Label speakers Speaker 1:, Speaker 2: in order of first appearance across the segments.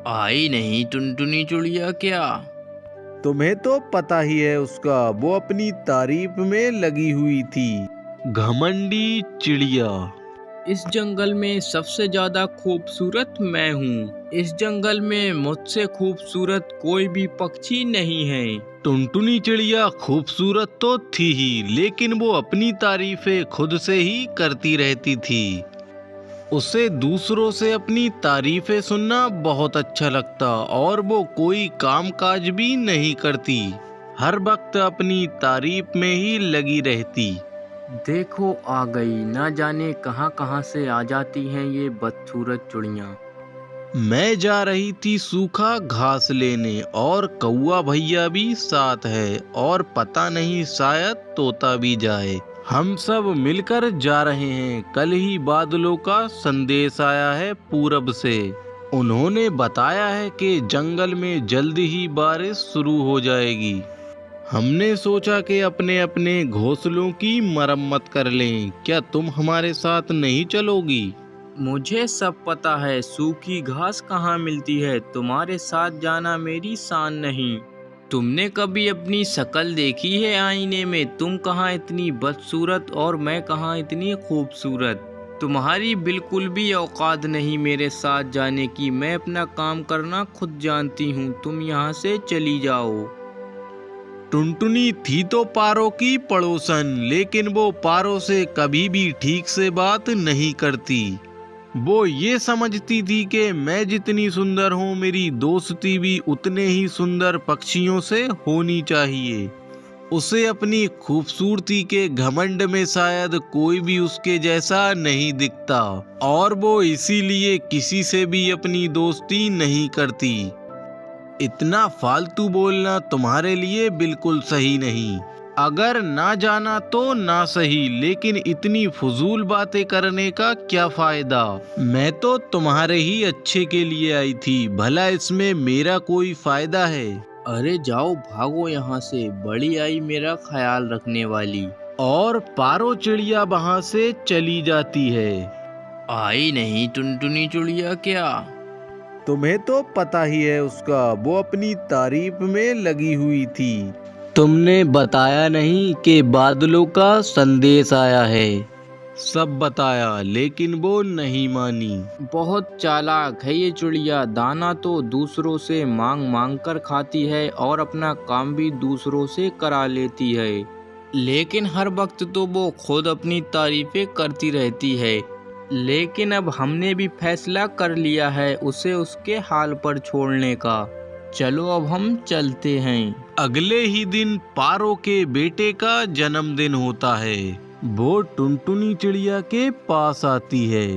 Speaker 1: आई नहीं टुनटुनी चिड़िया क्या?
Speaker 2: तुम्हें तो पता ही है उसका, वो अपनी तारीफ में लगी हुई थी। घमंडी चिड़िया।
Speaker 1: इस जंगल में सबसे ज्यादा खूबसूरत मैं हूँ। इस जंगल में मुझसे खूबसूरत कोई भी पक्षी नहीं है।
Speaker 2: टुनटुनी चिड़िया खूबसूरत तो थी ही, लेकिन वो अपनी तारीफें खुद से ही करती रहती थी। उसे दूसरों से अपनी तारीफें सुनना बहुत अच्छा लगता और वो कोई काम काज भी नहीं करती, हर वक्त अपनी तारीफ में ही लगी रहती।
Speaker 1: देखो आ गई, ना जाने कहाँ कहाँ से आ जाती हैं ये बदसूरत चिड़िया।
Speaker 2: मैं जा रही थी सूखा घास लेने और कौआ भैया भी साथ है, और पता नहीं शायद तोता भी जाए। हम सब मिलकर जा रहे हैं। कल ही बादलों का संदेश आया है पूरब से। उन्होंने बताया है कि जंगल में जल्द ही बारिश शुरू हो जाएगी। हमने सोचा कि अपने अपने घोंसलों की मरम्मत कर लें। क्या तुम हमारे साथ नहीं चलोगी?
Speaker 1: मुझे सब पता है, सूखी घास कहाँ मिलती है। तुम्हारे साथ जाना मेरी शान नहीं। तुमने कभी अपनी शक्ल देखी है आईने में? तुम कहाँ इतनी बदसूरत और मैं कहाँ इतनी खूबसूरत। तुम्हारी बिल्कुल भी औकात नहीं मेरे साथ जाने की। मैं अपना काम करना खुद जानती हूँ, तुम यहाँ से चली जाओ।
Speaker 2: टुनटुनी थी तो पारो की पड़ोसन, लेकिन वो पारो से कभी भी ठीक से बात नहीं करती। वो ये समझती थी कि मैं जितनी सुंदर हूँ, मेरी दोस्ती भी उतने ही सुंदर पक्षियों से होनी चाहिए। उसे अपनी खूबसूरती के घमंड में शायद कोई भी उसके जैसा नहीं दिखता, और वो इसीलिए किसी से भी अपनी दोस्ती नहीं करती। इतना फालतू बोलना तुम्हारे लिए बिल्कुल सही नहीं। अगर ना जाना तो ना सही, लेकिन इतनी फजूल बातें करने का क्या फायदा। मैं तो तुम्हारे ही अच्छे के लिए आई थी, भला इसमें मेरा कोई फायदा है?
Speaker 1: अरे जाओ भागो यहाँ से, बड़ी आई मेरा ख्याल रखने वाली।
Speaker 2: और पारो चिड़िया वहां से चली जाती है।
Speaker 1: आई नहीं टुनटुनी चिड़िया क्या?
Speaker 2: तुम्हें तो पता ही है उसका, वो अपनी तारीफ में लगी हुई थी। तुमने बताया नहीं कि बादलों का संदेश आया है? सब बताया, लेकिन वो नहीं मानी।
Speaker 1: बहुत चालाक है ये चिड़िया। दाना तो दूसरों से मांग मांग कर खाती है और अपना काम भी दूसरों से करा लेती है, लेकिन हर वक्त तो वो खुद अपनी तारीफें करती रहती है। लेकिन अब हमने भी फैसला कर लिया है उसे उसके हाल पर छोड़ने का। चलो अब हम चलते हैं।
Speaker 2: अगले ही दिन पारो के बेटे का जन्मदिन होता है। वो टुनटुनी चिड़िया के पास आती है।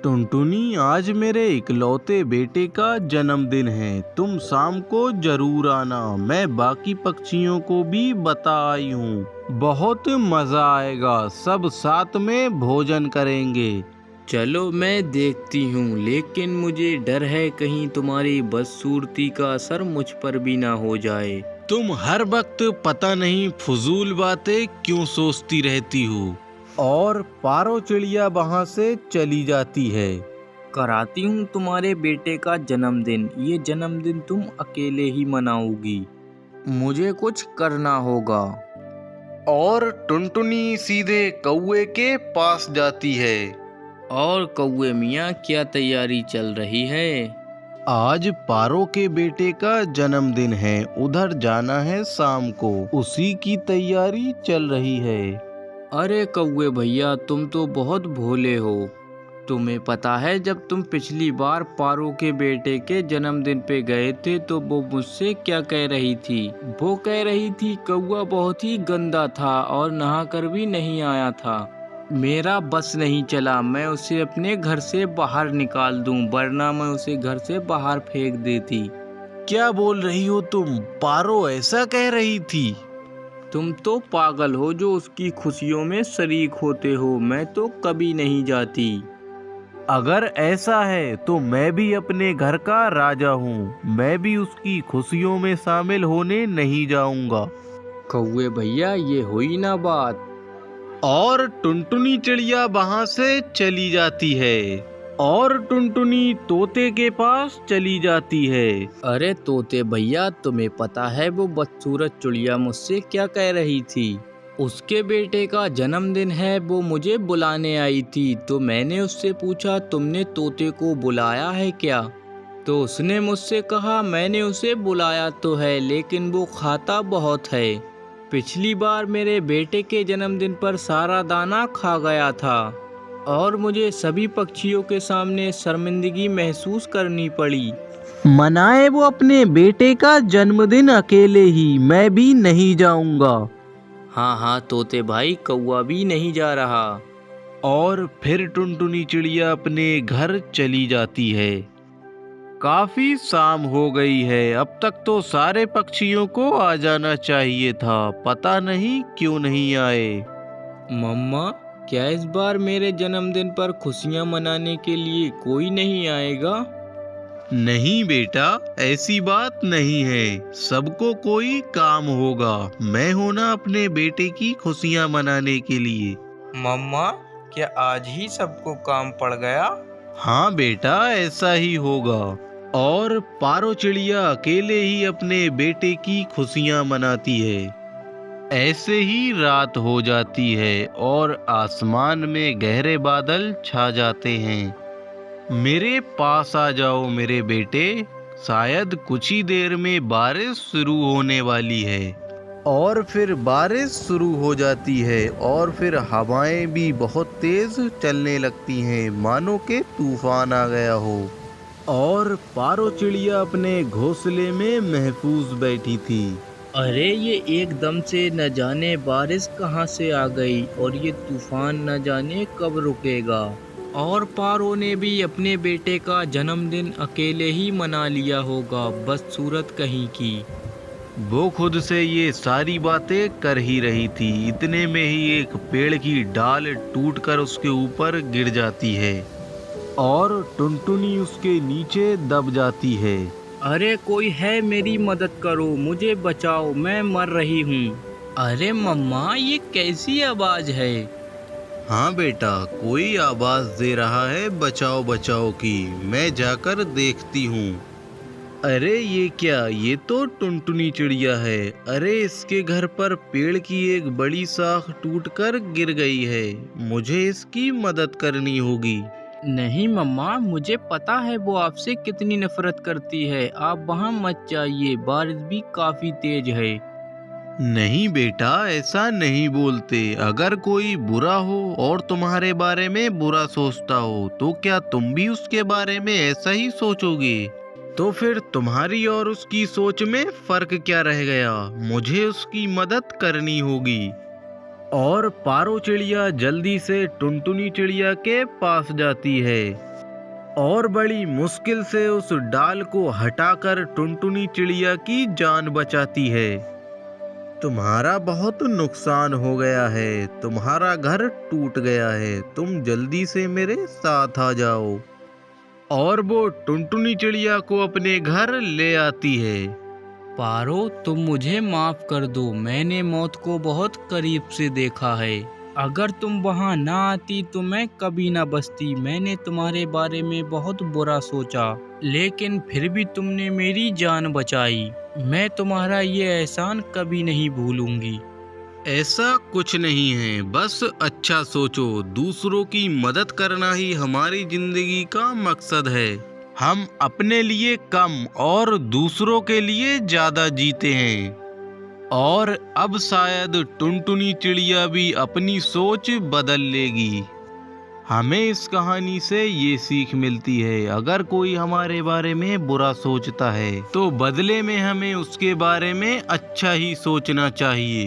Speaker 2: टुनटुनी, आज मेरे इकलौते बेटे का जन्मदिन है, तुम शाम को जरूर आना। मैं बाकी पक्षियों को भी बता आई हूँ, बहुत मजा आएगा, सब साथ में भोजन करेंगे।
Speaker 1: चलो मैं देखती हूँ, लेकिन मुझे डर है कहीं तुम्हारी बदसूरती का असर मुझ पर भी ना हो जाए।
Speaker 2: तुम हर वक्त पता नहीं फजूल बातें क्यों सोचती रहती हो। और पारो चिड़िया वहां से चली जाती है।
Speaker 1: कराती हूँ तुम्हारे बेटे का जन्मदिन। ये जन्मदिन तुम अकेले ही मनाओगी, मुझे कुछ करना होगा।
Speaker 2: और टुनटुनी सीधे कौवे के पास जाती है।
Speaker 1: और कौवे मियाँ, क्या तैयारी चल रही है?
Speaker 2: आज पारो के बेटे का जन्मदिन है, उधर जाना है शाम को, उसी की तैयारी चल रही है।
Speaker 1: अरे कौवे भैया, तुम तो बहुत भोले हो। तुम्हें पता है जब तुम पिछली बार पारो के बेटे के जन्मदिन पे गए थे तो वो मुझसे क्या कह रही थी? वो कह रही थी कौवा बहुत ही गंदा था और नहा कर भी नहीं आया था। मेरा बस नहीं चला, मैं उसे अपने घर से बाहर निकाल दूं, वरना मैं उसे घर से बाहर फेंक देती।
Speaker 2: क्या बोल रही हो तुम? पारो ऐसा कह रही थी?
Speaker 1: तुम तो पागल हो जो उसकी खुशियों में शरीक होते हो। मैं तो कभी नहीं जाती।
Speaker 2: अगर ऐसा है तो मैं भी अपने घर का राजा हूँ, मैं भी उसकी खुशियों में शामिल होने नहीं जाऊंगा।
Speaker 1: कौवे भैया, ये हुई ना बात।
Speaker 2: और टुनटुनी चिड़िया वहां से चली जाती है। और टुनटुनी तोते के पास चली जाती है।
Speaker 1: अरे तोते भैया, तुम्हें पता है वो बदसूरत चिड़िया मुझसे क्या कह रही थी? उसके बेटे का जन्मदिन है, वो मुझे बुलाने आई थी। तो मैंने उससे पूछा तुमने तोते को बुलाया है क्या? तो उसने मुझसे कहा मैंने उसे बुलाया तो है, लेकिन वो खाता बहुत है। पिछली बार मेरे बेटे के जन्मदिन पर सारा दाना खा गया था और मुझे सभी पक्षियों के सामने शर्मिंदगी महसूस करनी पड़ी।
Speaker 2: मनाए वो अपने बेटे का जन्मदिन अकेले ही, मैं भी नहीं जाऊंगा।
Speaker 1: हाँ हाँ तोते भाई, कौवा भी नहीं जा रहा।
Speaker 2: और फिर टुनटुनी चिड़िया अपने घर चली जाती है। काफी शाम हो गई है, अब तक तो सारे पक्षियों को आ जाना चाहिए था, पता नहीं क्यों नहीं आए।
Speaker 1: मम्मा, क्या इस बार मेरे जन्मदिन पर खुशियाँ मनाने के लिए कोई नहीं आएगा?
Speaker 2: नहीं बेटा, ऐसी बात नहीं है, सबको कोई काम होगा। मैं हूं ना अपने बेटे की खुशियां मनाने के लिए।
Speaker 1: मम्मा, क्या आज ही सबको काम पड़ गया?
Speaker 2: हाँ बेटा, ऐसा ही होगा। और पारो चिड़िया अकेले ही अपने बेटे की खुशियां मनाती है। ऐसे ही रात हो जाती है और आसमान में गहरे बादल छा जाते हैं। मेरे पास आ जाओ मेरे बेटे, शायद कुछ ही देर में बारिश शुरू होने वाली है। और फिर बारिश शुरू हो जाती है और फिर हवाएं भी बहुत तेज चलने लगती हैं, मानो के तूफान आ गया हो। और पारो चिड़िया अपने घोंसले में महफूज बैठी थी।
Speaker 1: अरे ये एकदम से न जाने बारिश कहाँ से आ गई और ये तूफान न जाने कब रुकेगा। और पारो ने भी अपने बेटे का जन्मदिन अकेले ही मना लिया होगा, बदसूरत कहीं की।
Speaker 2: वो खुद से ये सारी बातें कर ही रही थी, इतने में ही एक पेड़ की डाल टूटकर उसके ऊपर गिर जाती है और टुनटुनी उसके नीचे दब जाती है।
Speaker 1: अरे कोई है, मेरी मदद करो, मुझे बचाओ, मैं मर रही हूँ। अरे मम्मा, ये कैसी आवाज़ है?
Speaker 2: हाँ बेटा, कोई आवाज दे रहा है बचाओ बचाओ की, मैं जाकर देखती हूँ। अरे ये क्या, ये तो टुनटुनी चिड़िया है। अरे इसके घर पर पेड़ की एक बड़ी शाख टूटकर गिर गई है, मुझे इसकी मदद करनी होगी।
Speaker 1: नहीं मम्मा, मुझे पता है वो आपसे कितनी नफरत करती है। आप वहाँ मत जाइए, बारिश भी काफ़ी तेज है।
Speaker 2: नहीं बेटा, ऐसा नहीं बोलते। अगर कोई बुरा हो और तुम्हारे बारे में बुरा सोचता हो तो क्या तुम भी उसके बारे में ऐसा ही सोचोगे? तो फिर तुम्हारी और उसकी सोच में फर्क क्या रह गया? मुझे उसकी मदद करनी होगी। और पारो चिड़िया जल्दी से टुनटुनी चिड़िया के पास जाती है और बड़ी मुश्किल से उस डाल को हटाकर टुनटुनी चिड़िया की जान बचाती है। तुम्हारा बहुत नुकसान हो गया है, तुम्हारा घर टूट गया है, तुम जल्दी से मेरे साथ आ जाओ। और वो टुनटुनी चिड़िया को अपने घर ले आती है।
Speaker 1: पारो, तुम मुझे माफ कर दो, मैंने मौत को बहुत करीब से देखा है। अगर तुम वहाँ ना आती तो मैं कभी ना बचती। मैंने तुम्हारे बारे में बहुत बुरा सोचा, लेकिन फिर भी तुमने मेरी जान बचाई। मैं तुम्हारा ये एहसान कभी नहीं भूलूंगी।
Speaker 2: ऐसा कुछ नहीं है, बस अच्छा सोचो। दूसरों की मदद करना ही हमारी जिंदगी का मकसद है। हम अपने लिए कम और दूसरों के लिए ज्यादा जीते हैं। और अब शायद टुनटुनी चिड़िया भी अपनी सोच बदल लेगी। हमें इस कहानी से ये सीख मिलती है, अगर कोई हमारे बारे में बुरा सोचता है तो बदले में हमें उसके बारे में अच्छा ही सोचना चाहिए।